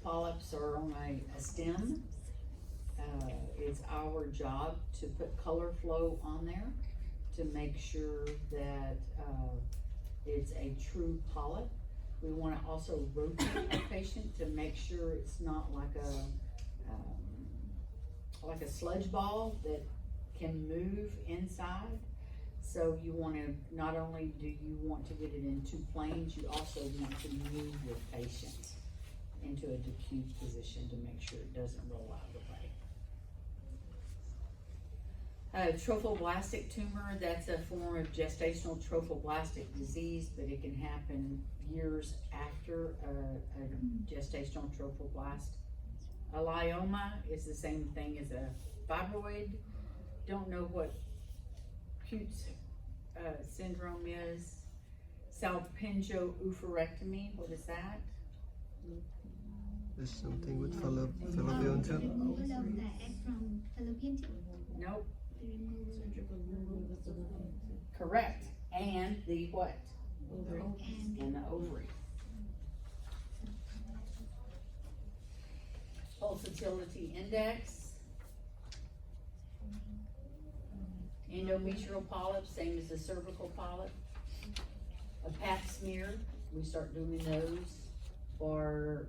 polyps are on a stem. It's our job to put color flow on there to make sure that it's a true polyp. We want to also rotate our patient to make sure it's not like a sludge ball that can move inside. So you want to, not only do you want to get it in two planes, you also want to move your patient into a diffuse position to make sure it doesn't roll out of the way. Trophoblastic tumor, that's a form of gestational trophoblastic disease, but it can happen years after a gestational trophoblast. A leioma is the same thing as a fibroid. Don't know what Peutz syndrome is. Salpingo-oophorectomy, what is that? There's something with fallopian tube. Removal of the egg from fallopian tube. Nope. Removal. Correct. And the what? Ovary. And the ovary. Pulsatility index. Endometrial polyp, same as the cervical polyp. A pap smear, we start doing those for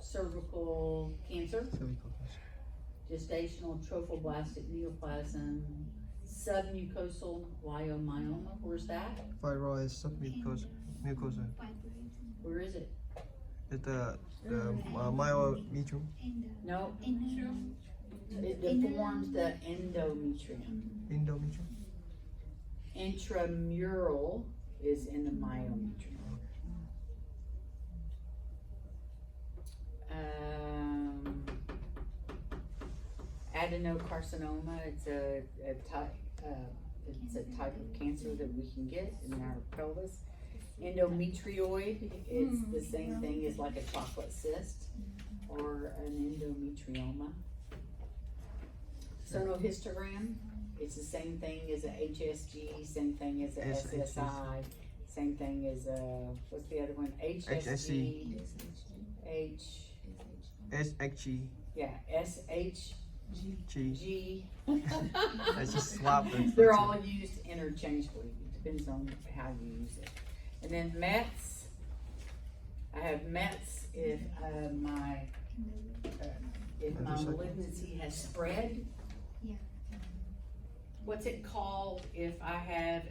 cervical cancer. Gestational trophoblastic neoplasm, submucosal leiomyoma, where's that? Thyroid submucosa. Mucosa. Where is it? It's the myometrium. No, it deforms the endometrium. Endometrium. Intramural is in the myometrium. Adenocarcinoma, it's a type of cancer that we can get in our pelvis. Endometrioid, it's the same thing as like a chocolate cyst or an endometrioma. Sonohistogram, it's the same thing as a HSG, same thing as a SSI, same thing as a, what's the other one? HSG, SHG. yeah, SHG. I just swapped it. They're all used interchangeably, it depends on how you use it. And then METs, I have METs if my malignancy has spread. Yeah. What's it called if I have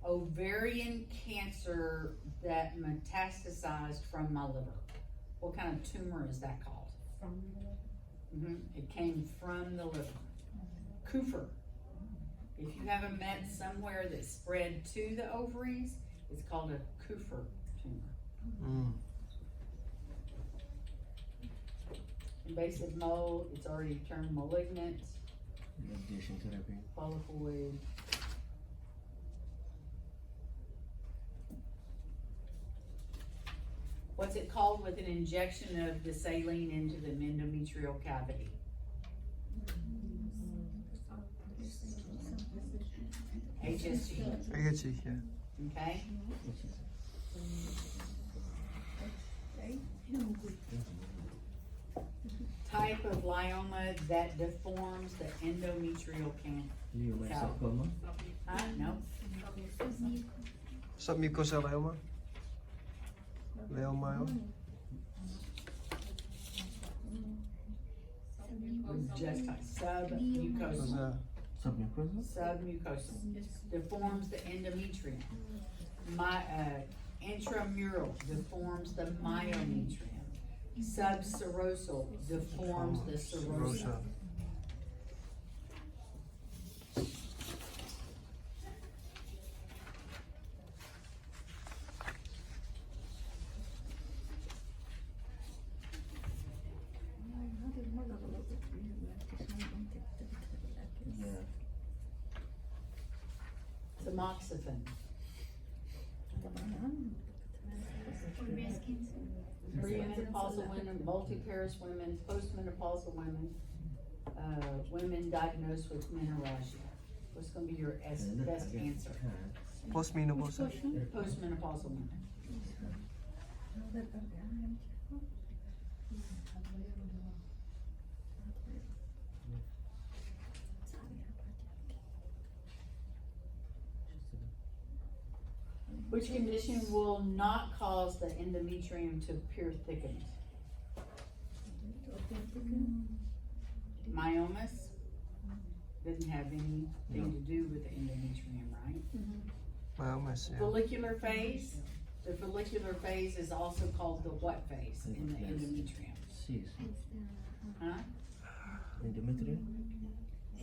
ovarian cancer that metastasized from my liver? What kind of tumor is that called? From the It came from the liver. Kupffer. If you have a met somewhere that spread to the ovaries, it's called a Kupffer tumor. Invasive mold, it's already turned malignant. Radiation therapy. Polypoid. What's it called with an injection of the saline into the endometrial cavity? HSG. HSG, yeah. Okay. Type of glioma that deforms the endometrial cancer. Leiomyosarcoma. No. Submucosal leioma. Leiomyoma. Just submucosal. Submucosa. Submucosal deforms the endometrium. Intramural deforms the myometrium. Subserosal deforms the serosa. Yeah. Tamoxifen. For breast cancer. Premenopausal women, multiparous women, postmenopausal women, women diagnosed with menorrhagia. What's going to be your best answer? Postmenopausal. Postmenopausal women. Which condition will not cause the endometrium to appear thickened? Myomas doesn't have anything to do with the endometrium, right? Myomas, yeah. Follicular phase, the follicular phase is also called the what phase in the endometrium? Cis. Huh? Endometrium.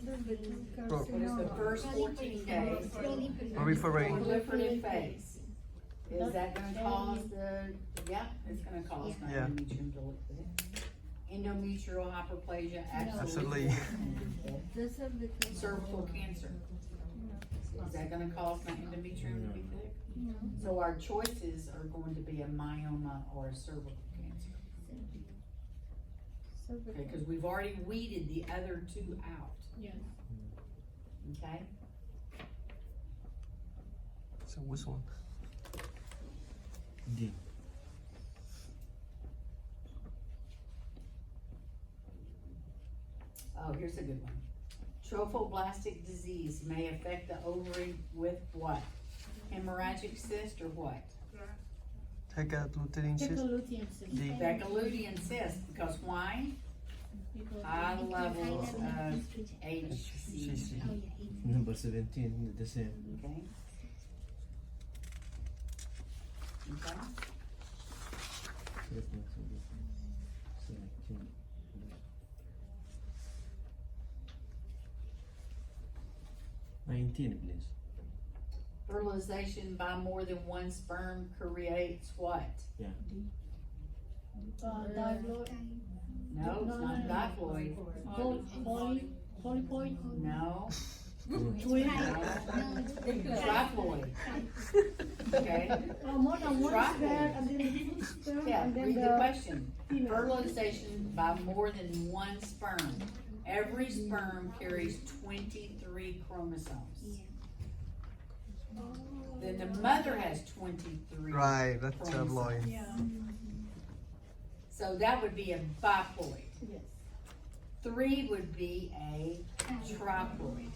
What is the first 14 days? Proliferate. Proliferative phase. Is that gonna cause yeah, it's gonna cause my Yeah. endometrium to look thick. Endometrial hyperplasia, Absolutely. absolutely. Cervical cancer. Is that gonna cause my endometrium to be thick? So our choices are going to be a myoma or a cervical cancer. Okay, cause we've already weeded the other two out. Yes. Okay? So which one? D. Oh, here's a good one. Trophoblastic disease may affect the ovary with what? Hemorrhagic cyst or what? Decalutrin cyst. D. Baccalaudian cyst, because why? High levels of HCG. CC. Number 17, the same. Okay? Okay? Selecting. 19, please. Fertilization by more than one sperm creates what? Diploid. No, it's not diploid. Polypoid. No. Twin. Triploid. Okay? More than one Triploid. sperm and then sperm Yeah, and then read the the question. female. Fertilization by more than one sperm. Every sperm carries 23 chromosomes. Then the mother has 23. Right, that's tabloid. Yeah. So that would be a biploid. Yes. 3 would be a triploid.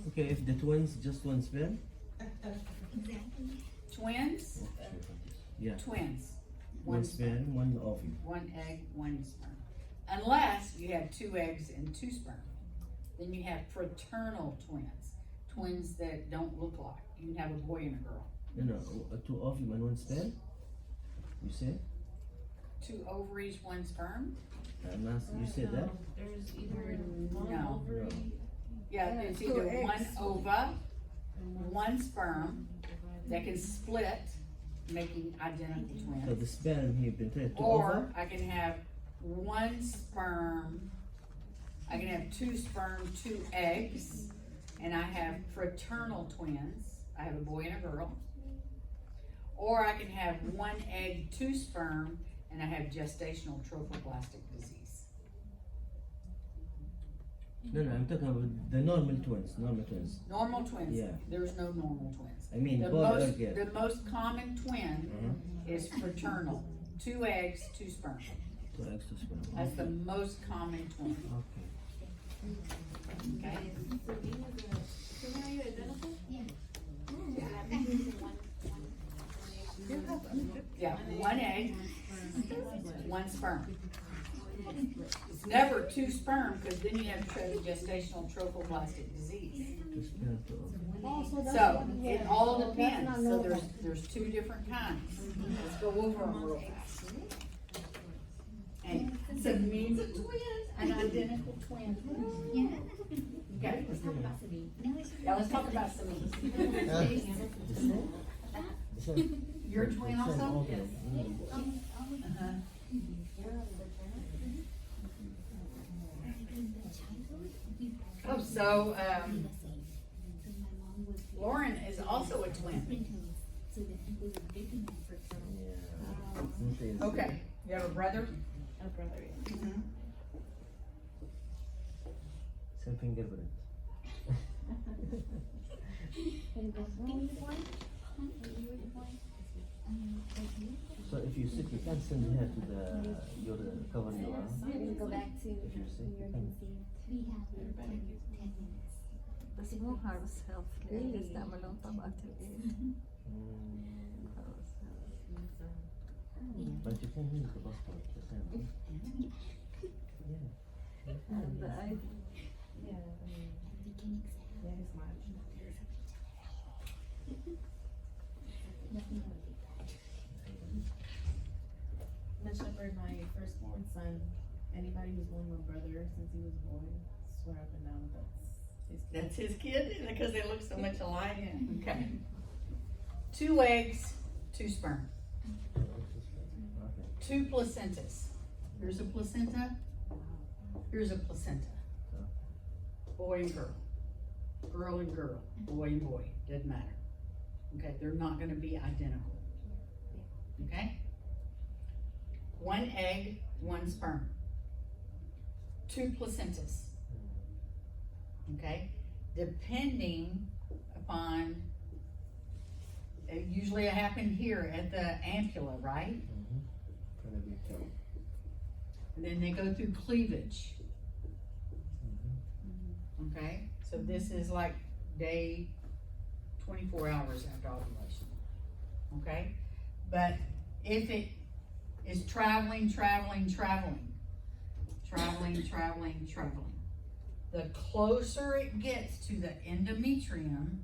Okay, if the twins, just one sperm? Twins? Yeah. Twins. One sperm, one ovule. One egg, one sperm. Unless you have 2 eggs and 2 sperm. Then you have fraternal twins. Twins that don't look like. You can have a boy and a girl. No, 2 ovule and 1 sperm? You say? 2 ovaries, 1 sperm? You said that? There's either one No. ovary. Yeah, it's either 1 ova, 1 sperm that can split, making identical So twins. the sperm here penetrate 2 Or ovule? I can have 1 sperm, I can have 2 sperm, 2 eggs, and I have fraternal twins. I have a boy and a girl. Or I can have 1 egg, 2 sperm, and I have gestational trophoblastic disease. No, I'm talking about the normal twins. Normal twins, Yeah. there's no normal twins. I mean, The boy or most, girl. the most common twin is fraternal. 2 eggs, 2 sperm. 2 eggs, 2 sperm. That's the most common twin, Okay. okay? So are you identical? Yeah, 1 egg, 1 sperm. It's never 2 sperm, because then you have gestational trophoblastic disease. 2 sperm, 2 ovule. Oh, so that's So, not- it yeah. all So that's depends, not so normal. there's 2 different kinds. Let's go over them real fast. And so means a twin, an identical twin. Yeah. Okay, No, it's now let's talk about Samis. You're a twin also? Uh-huh. Oh, so, Lauren is also a twin. Okay, you have a brother? A brother, yeah. Same fingerprint. So So if you're sick, you can't send her to your cover your arm. We'll go back to If you're sick, you can. we have 10 minutes. The small house health care bestämmer långt av aktivitet. But you can use the passport the same way. Yeah. And I, That is much. Miss Shepherd, my firstborn son, anybody who's born with a brother since he was a boy, swear up and down that's his kid. That's his kid, because they look so much alike? Okay. 2 eggs, 2 sperm, Okay. 2 placentas. Here's a placenta, here's a placenta. Boy and girl, girl and girl, boy and boy, doesn't matter. Okay, they're not gonna be identical. Okay? 1 egg, 1 sperm. 2 placentas. Okay? Depending upon, usually it happened here at the ampulla, right? Gonna be two. And then they go through cleavage. Mhm. Okay, so this is like day 24 hours after ovulation. Okay, but if it is traveling, the closer it gets to the endometrium,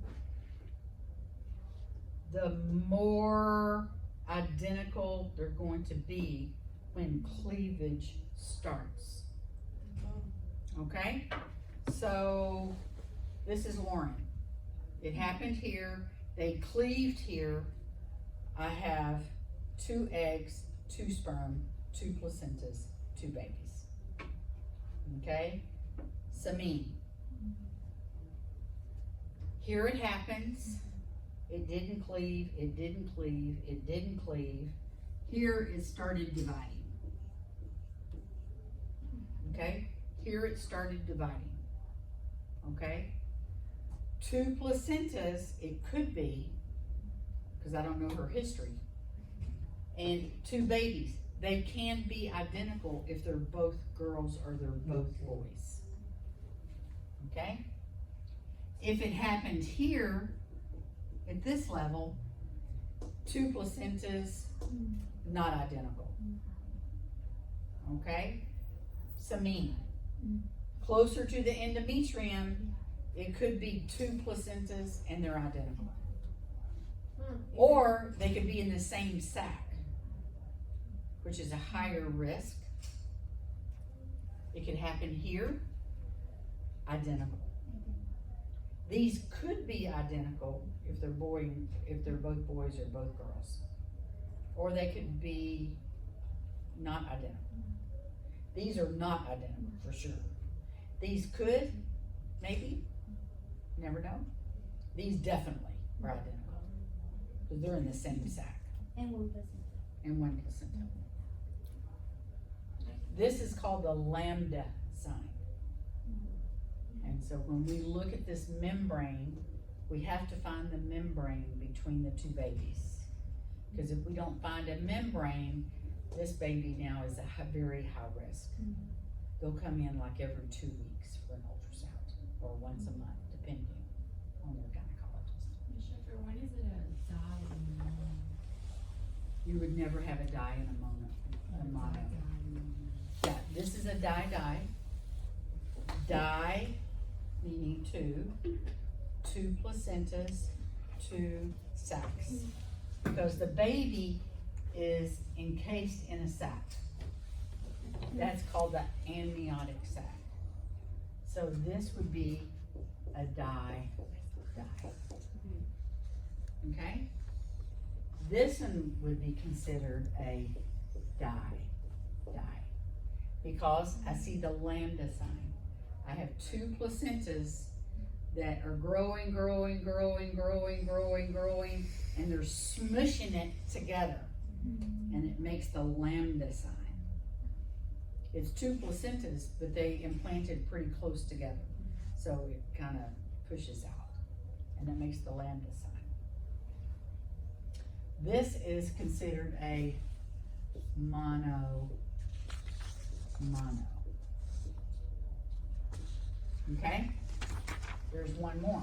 the more identical they're going to be when cleavage starts. Okay? So this is Lauren. It happened here. They cleaved here. I have 2 eggs, 2 sperm, 2 placentas, 2 babies. Okay? Samin. Here it happens. It didn't cleave, it didn't cleave, it didn't cleave. Here it started dividing. Okay? Here it started dividing. Okay? 2 placentas, it could be, because I don't know her history, and 2 babies. They can be identical if they're both girls or they're both boys. Okay? If it happened here, at this level, 2 placentas, not identical. Okay? Samin. Closer to the endometrium, it could be 2 placentas and they're identical. Or they could be in the same sac, which is a higher risk. It could happen here, identical. These could be identical if they're both boys or both girls. Or they could be not identical. These are not identical for sure. These could, maybe, never know. These definitely are identical. Because they're in the same sac. And 1 placenta. And 1 placenta. This is called the lambda sign. And so when we look at this membrane, we have to find the membrane between the 2 babies. Because if we don't find a membrane, this baby now is a very high risk. They'll come in like every 2 weeks for an ultrasound, or once a month, depending on their gynecologist. Miss Shepherd, when is it a dye in the mono? You would never have a dye in a mono. Yeah, this is a dye. Dye meaning 2 placentas, 2 sacs. Because the baby is encased in a sac. That's called the amniotic sac. So this would be a dye. Okay? This one would be considered a dye. Because I see the lambda sign. I have 2 placentas that are growing, and they're smushing it together. And it makes the lambda sign. It's 2 placentas, but they implanted pretty close together. So it kind of pushes out. And that makes the lambda sign. This is considered a mono. Okay? There's one more.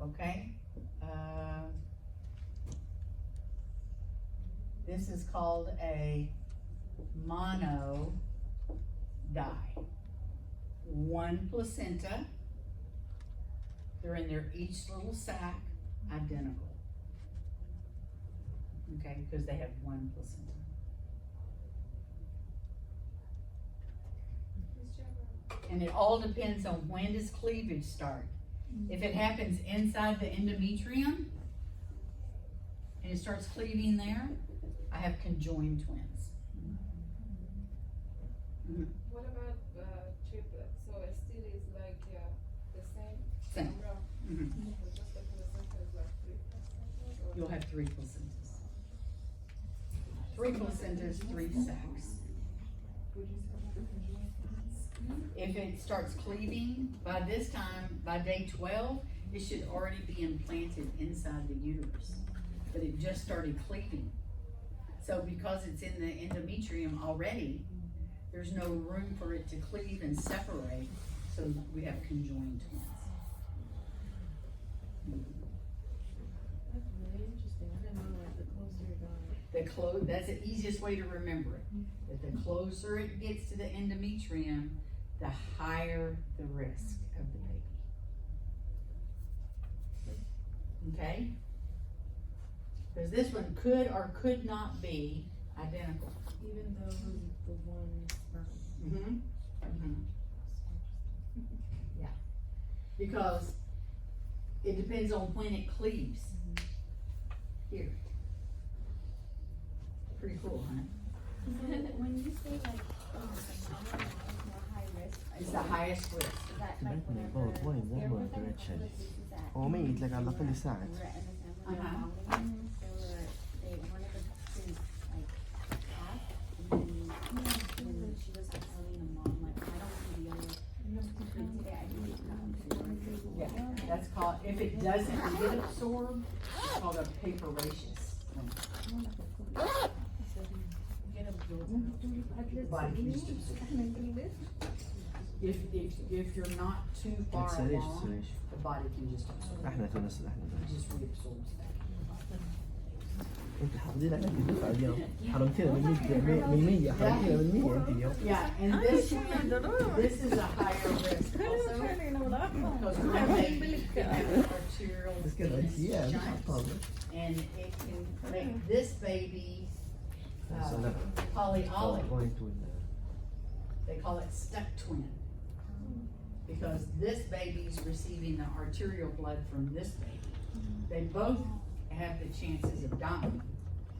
Okay? This is called a mono die. One placenta. They're in their each little sac, identical. Okay, because they have one placenta. And it all depends on when does cleavage start. If it happens inside the endometrium and it starts cleaving there, I have conjoined twins. What about triplets? So it still is like the same? Same. Number of- Mhm. so just the placenta is like 3 placentas, or- You'll have 3 placentas. 3 placentas, 3 sacs. If it starts cleaving, by this time, by day 12, it should already be implanted inside the uterus. But it just started cleaving. So because it's in the endometrium already, there's no room for it to cleave and separate, so we have conjoined twins. That's really interesting. I didn't know like the closer you're going. That's the easiest way to remember it. That the closer it gets to the endometrium, the higher the risk of the baby. Okay? Because this one could or could not be identical. Even though the one sperm. Mm-hmm. Yeah. Because it depends on when it cleaves. Here. Pretty cool, huh? When you say like, the mama is more high risk, It's the highest risk. is that Back like in the whenever boat, what is that they're one with them, direction? or this is that هو ميت لك على الأقل ساعة. we were in the family Uh-huh. following, they one of the twins like passed, and then when she was like telling the mom like, I don't see the other twin today, I need to come. Yeah, that's called, if it doesn't get absorbed, it's called a paperaceous. Get absorbed. Body can just absorb. If you're not too far تنسليش along, تنسليش. the body can just absorb. احنا تنسل احنا It تنسل. just reabsorbs back. انت حافظين عليك الدفعة اليوم. حرمتينا من 100 حرمتينا من 100 انت اليوم. Yeah, and this is a higher risk also, because one baby can have arterial بس كده يا مش shunts, حطابة. and it can make this baby سلام. polyolic. Going to They call it stuck twin. Because this baby's receiving the arterial blood from this baby. They both have the chances of dying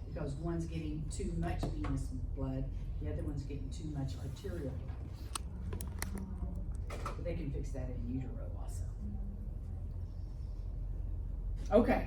because one's getting too much venous blood, the other one's getting too much arterial blood. But they can fix that in utero also. Okay.